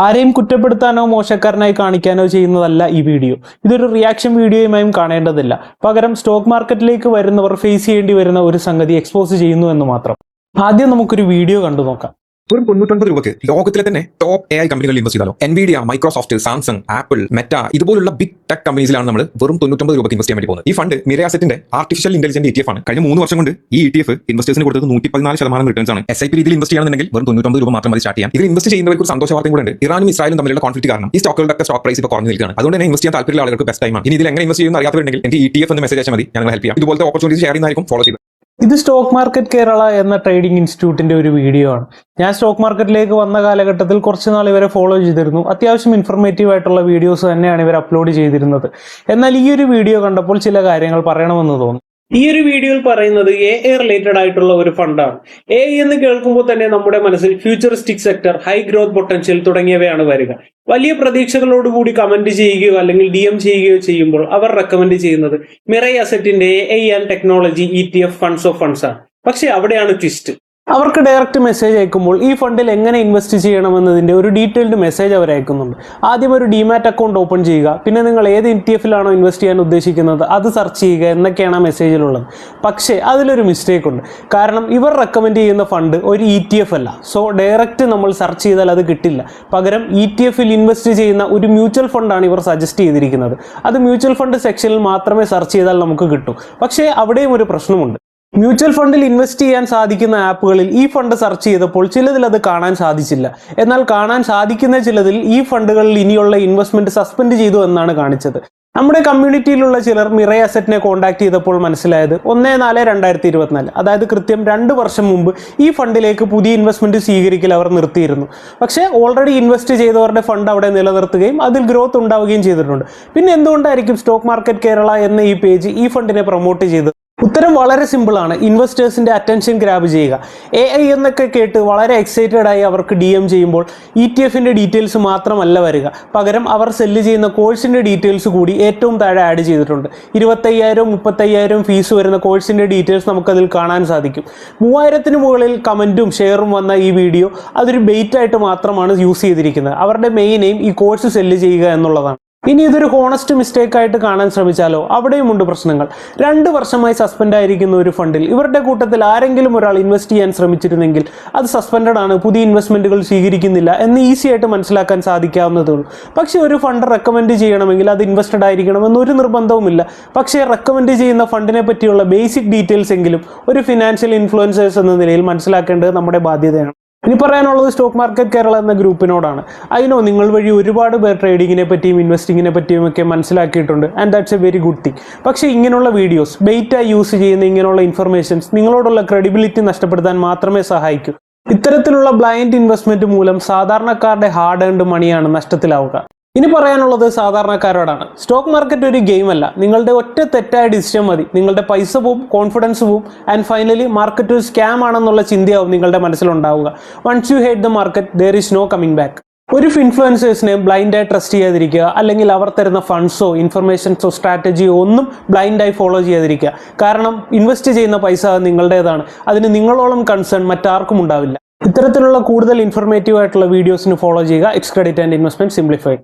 ആരെയും കുറ്റപ്പെടുത്താനോ മോശക്കാരനായി കാണിക്കാനോ ചെയ്യുന്നതല്ല ഈ വീഡിയോ. ഇതൊരു റിയാക്ഷൻ വീഡിയോയുമായും കാണേണ്ടതില്ല. പകരം സ്റ്റോക്ക് മാർക്കറ്റിലേക്ക് വരുന്നവർ ഫേസ് ചെയ്യേണ്ടി വരുന്ന ഒരു സംഗതി എക്സ്പോസ് ചെയ്യുന്നു എന്ന് മാത്രം. ആദ്യം നമുക്കൊരു വീഡിയോ കണ്ടു നോക്കാം. വെറും 99 രൂപയ്ക്ക് ലോകത്തിലെ തന്നെ ടോപ്പ് AI കമ്പനികളിൽ ഇൻവെസ്റ്റ് ചെയ്താലോ? Nvidia, Microsoft, Samsung, Apple, Meta ഇതുപോലുള്ള ബിഗ് ടെക് കമ്പനീസിലാണ് നമ്മൾ വെറും 99 രൂപയ്ക്ക് ഇൻവെസ്റ്റ് ചെയ്യാൻ വേണ്ടി പോകുന്നത്. ഈ ഫണ്ട് മിറേ അസറ്റിന്റെ ആർട്ടിഫിഷ്യൽ ഇന്റലിജന്റ് ETF ആണ്. കഴിഞ്ഞ 3 വർഷം കൊണ്ട് ഈ ETF ഇൻവെസ്റ്റേഴ്സിന് കൊടുത്തത് 114% റിട്ടേൺസ് ആണ്. SIP രീതിയിൽ ഇൻവെസ്റ്റ് ചെയ്യണമെന്നുണ്ടെങ്കിൽ വെറും 99 രൂപ മാത്രം മതി സ്റ്റാർട്ട് ചെയ്യാം. ഇതിൽ ഇൻവെസ്റ്റ് ചെയ്യുന്നവർക്ക് ഒരു സന്തോഷ വാർത്തയും കൂടെ ഉണ്ട്. ഇറാനും ഇസ്രായേലും തമ്മിലുള്ള കോൺഫ്ലിക്റ്റ് കാരണം ഈ സ്റ്റോക്കുകളുടെ സ്റ്റോക്ക് പ്രൈസ് ഇപ്പോൾ കുറഞ്ഞു നിൽക്കുകയാണ്. അതുകൊണ്ട് തന്നെ ഇൻവെസ്റ്റ് ചെയ്യാൻ താല്പര്യമുള്ള ആളുകൾക്ക് ബെസ്റ്റ് ടൈമാണ്. ഇനി ഇതിൽ എങ്ങനെ ഇൻവെസ്റ്റ് ചെയ്യുന്ന അറിയാത്തവരുണ്ടെങ്കിൽ എനിക്ക് ETF എന്ന് മെസ്സേജ് അയച്ചാൽ മതി, ഞങ്ങൾ ഹെൽപ്പ് ചെയ്യാം. ഇതുപോലത്തെ ഓപ്പർച്യൂണിറ്റി ഷെയർ ചെയ്യുന്നതായിരിക്കും ഫോളോ ചെയ്ത്. ഇത് സ്റ്റോക്ക് മാർക്കറ്റ് കേരള എന്ന ട്രേഡിംഗ് ഇൻസ്റ്റിറ്റ്യൂട്ടിന്റെ ഒരു വീഡിയോ ആണ്. ഞാൻ സ്റ്റോക്ക് മാർക്കറ്റിലേക്ക് വന്ന കാലഘട്ടത്തിൽ കുറച്ച് നാൾ ഇവരെ ഫോളോ ചെയ്തിരുന്നു. അത്യാവശ്യം ഇൻഫർമേറ്റീവ് ആയിട്ടുള്ള വീഡിയോസ് തന്നെയാണ് ഇവർ അപ്ലോഡ് ചെയ്തിരുന്നത്. എന്നാൽ ഈ ഒരു വീഡിയോ കണ്ടപ്പോൾ ചില കാര്യങ്ങൾ പറയണമെന്ന് തോന്നി. ഈ ഒരു വീഡിയോയിൽ പറയുന്നത് AI റിലേറ്റഡ് ആയിട്ടുള്ള ഒരു ഫണ്ടാണ്. AI എന്ന് കേൾക്കുമ്പോൾ തന്നെ നമ്മുടെ മനസ്സിൽ futuristic sector, high growth potential തുടങ്ങിയവയാണ് വരിക. വലിയ പ്രതീക്ഷകളോടുകൂടി കമന്റ് ചെയ്യുകയോ അല്ലെങ്കിൽ DM ചെയ്യുകയോ ചെയ്യുമ്പോൾ അവർ റെക്കമെൻഡ് ചെയ്യുന്നത് മിറേ അസറ്റിന്റെ AI and technology ETF funds of funds ആണ്. പക്ഷെ അവിടെയാണ് ട്വിസ്റ്റ്. അവർക്ക് ഡയറക്റ്റ് മെസ്സേജ് അയക്കുമ്പോൾ ഈ ഫണ്ടിൽ എങ്ങനെ ഇൻവെസ്റ്റ് ചെയ്യണമെന്നതിന്റെ ഒരു ഡീറ്റെയിൽഡ് മെസ്സേജ് അവർ അയക്കുന്നുണ്ട്. ആദ്യം ഒരു ഡിമാറ്റ് അക്കൗണ്ട് ഓപ്പൺ ചെയ്യുക, പിന്നെ നിങ്ങൾ ഏത് ETF-ലാണോ ഇൻവെസ്റ്റ് ചെയ്യാൻ ഉദ്ദേശിക്കുന്നത് അത് സെർച്ച് ചെയ്യുക എന്നൊക്കെയാണ് ആ മെസ്സേജിലുള്ളത്. പക്ഷേ അതിലൊരു മിസ്റ്റേക്ക് ഉണ്ട്. കാരണം ഇവർ റെക്കമെൻഡ് ചെയ്യുന്ന ഫണ്ട് ഒരു ETF അല്ല. സോ ഡയറക്റ്റ് നമ്മൾ സെർച്ച് ചെയ്താൽ അത് കിട്ടില്ല. പകരം ETF-ൽ ഇൻവെസ്റ്റ് ചെയ്യുന്ന ഒരു മ്യൂച്വൽ ഫണ്ടാണ് ഇവർ സജസ്റ്റ് ചെയ്തിരിക്കുന്നത്. അത് മ്യൂച്വൽ ഫണ്ട് സെക്ഷനിൽ മാത്രമേ സെർച്ച് ചെയ്താൽ നമുക്ക് കിട്ടൂ. പക്ഷേ അവിടെയും ഒരു പ്രശ്നമുണ്ട്. മ്യൂച്വൽ ഫണ്ടിൽ ഇൻവെസ്റ്റ് ചെയ്യാൻ സാധിക്കുന്ന ആപ്പുകളിൽ ഈ ഫണ്ട് സെർച്ച് ചെയ്തപ്പോൾ ചിലതിൽ അത് കാണാൻ സാധിച്ചില്ല. എന്നാൽ കാണാൻ സാധിക്കുന്ന ചിലതിൽ ഈ ഫണ്ടുകളിൽ ഇനിയുള്ള ഇൻവെസ്റ്റ്മെന്റ് സസ്പെൻഡ് ചെയ്തു എന്നാണ് കാണിച്ചത്. നമ്മുടെ കമ്മ്യൂണിറ്റിയിലുള്ള ചിലർ മിറേ അസറ്റിനെ കോൺടാക്ട് ചെയ്തപ്പോൾ മനസ്സിലായത് 1/4/2024, അതായത് കൃത്യം 2 വർഷം മുമ്പ് ഈ ഫണ്ടിലേക്ക് പുതിയ ഇൻവെസ്റ്റ്മെന്റ് സ്വീകരിക്കൽ അവർ നിർത്തിയിരുന്നു. പക്ഷേ ഓൾറെഡി ഇൻവെസ്റ്റ് ചെയ്തവരുടെ ഫണ്ട് അവിടെ നിലനിർത്തുകയും അതിൽ ഗ്രോത്ത് ഉണ്ടാവുകയും ചെയ്തിട്ടുണ്ട്. പിന്നെ എന്തുകൊണ്ടായിരിക്കും സ്റ്റോക്ക് മാർക്കറ്റ് കേരള എന്ന ഈ പേജ് ഈ ഫണ്ടിനെ പ്രൊമോട്ട് ചെയ്തത്? ഉത്തരം വളരെ സിമ്പിളാണ്. ഇൻവെസ്റ്റേഴ്സിന്റെ അറ്റൻഷൻ ഗ്രാബ് ചെയ്യുക. AI എന്നൊക്കെ കേട്ട് വളരെ എക്സൈറ്റഡ് ആയി അവർക്ക് DM ചെയ്യുമ്പോൾ ETF-ന്റെ ഡീറ്റെയിൽസ് മാത്രമല്ല വരിക. പകരം അവർ സെല്ല് ചെയ്യുന്ന കോഴ്സിന്റെ ഡീറ്റെയിൽസ് കൂടി ഏറ്റവും താഴെ ആഡ് ചെയ്തിട്ടുണ്ട്. 25,000-35,000 ഫീസ് വരുന്ന കോഴ്സിന്റെ ഡീറ്റെയിൽസ് നമുക്കതിൽ കാണാൻ സാധിക്കും. 3000-ന് മുകളിൽ കമന്റും ഷെയറും വന്ന ഈ വീഡിയോ അതൊരു ബെയ്റ്റ് ആയിട്ട് മാത്രമാണ് യൂസ് ചെയ്തിരിക്കുന്നത്. അവരുടെ മെയിൻ എയിം ഈ കോഴ്സ് സെല്ല് ചെയ്യുക എന്നുള്ളതാണ്. ഇനി ഇതൊരു ഹോണസ്റ്റ് മിസ്റ്റേക്ക് ആയിട്ട് കാണാൻ ശ്രമിച്ചാലോ? അവിടെയുമുണ്ട് പ്രശ്നങ്ങൾ. 2 വർഷമായി സസ്പെൻഡ് ആയിരിക്കുന്ന ഒരു ഫണ്ടിൽ ഇവരുടെ കൂട്ടത്തിൽ ആരെങ്കിലും ഒരാൾ ഇൻവെസ്റ്റ് ചെയ്യാൻ ശ്രമിച്ചിരുന്നെങ്കിൽ അത് സസ്പെൻഡഡ് ആണ്, പുതിയ ഇൻവെസ്റ്റ്മെന്റുകൾ സ്വീകരിക്കുന്നില്ല എന്ന് ഈസി ആയിട്ട് മനസ്സിലാക്കാൻ സാധിക്കാവുന്നതേ ഉള്ളൂ. പക്ഷേ ഒരു ഫണ്ട് റെക്കമെൻഡ് ചെയ്യണമെങ്കിൽ അത് ഇൻവെസ്റ്റഡ് ആയിരിക്കണം എന്നൊരു നിർബന്ധവുമില്ല. പക്ഷേ റെക്കമെൻഡ് ചെയ്യുന്ന ഫണ്ടിനെ പറ്റിയുള്ള ബേസിക് ഡീറ്റെയിൽസ് എങ്കിലും ഒരു ഫിനാൻഷ്യൽ ഇൻഫ്ലുവൻസേഴ്സ് എന്ന നിലയിൽ മനസ്സിലാക്കേണ്ടത് നമ്മുടെ ബാധ്യതയാണ്. ഇനി പറയാനുള്ളത് സ്റ്റോക്ക് മാർക്കറ്റ് കേരള എന്ന ഗ്രൂപ്പിനോടാണ്. നിങ്ങൾ വഴി ഒരുപാട് പേർ ട്രേഡിങ്ങിനെ പറ്റിയും ഇൻവെസ്റ്റിങ്ങിനെ പറ്റിയും ഒക്കെ മനസ്സിലാക്കിയിട്ടുണ്ട്, and that's A very good thing. പക്ഷേ ഇങ്ങനെയുള്ള വീഡിയോസ്, ബെയ്റ്റായി യൂസ് ചെയ്യുന്ന ഇങ്ങനെയുള്ള ഇൻഫർമേഷൻസ് നിങ്ങളോടുള്ള ക്രെഡിബിലിറ്റി നഷ്ടപ്പെടുത്താൻ മാത്രമേ സഹായിക്കൂ. ഇത്തരത്തിലുള്ള ബ്ലൈൻഡ് ഇൻവെസ്റ്റ്മെന്റ് മൂലം സാധാരണക്കാരുടെ ഹാർഡ് ഏൺഡ് മണിയാണ് നഷ്ടത്തിലാവുക. ഇനി പറയാനുള്ളത് സാധാരണക്കാരോടാണ്. സ്റ്റോക്ക് മാർക്കറ്റ് ഒരു ഗെയിം അല്ല. നിങ്ങളുടെ ഒറ്റ തെറ്റായ ഡിസിഷൻ മതി, നിങ്ങളുടെ പൈസ പോവും, കോൺഫിഡൻസ് പോവും, ആൻഡ് ഫൈനലി മാർക്കറ്റ് ഒരു സ്കാം ആണെന്നുള്ള ചിന്തയാവും നിങ്ങളുടെ മനസ്സിലുണ്ടാവുക. Once you hate the market there is no coming back. ഒരു ഇൻഫ്ലുവൻസേഴ്സിനെ ബ്ലൈൻഡായി ട്രസ്റ്റ് ചെയ്യാതിരിക്കുക, അല്ലെങ്കിൽ അവർ തരുന്ന ഫണ്ട്സോ ഇൻഫർമേഷൻസോ സ്ട്രാറ്റജിയോ ഒന്നും ബ്ലൈൻഡായി ഫോളോ ചെയ്യാതിരിക്കുക. കാരണം ഇൻവെസ്റ്റ് ചെയ്യുന്ന പൈസ നിങ്ങളുടേതാണ്. അതിന് നിങ്ങളോളം കൺസേൺ മറ്റാർക്കും ഉണ്ടാവില്ല. ഇത്തരത്തിലുള്ള കൂടുതൽ ഇൻഫർമേറ്റീവ് ആയിട്ടുള്ള വീഡിയോസിന് ഫോളോ ചെയ്യുക X credit and investment simplified.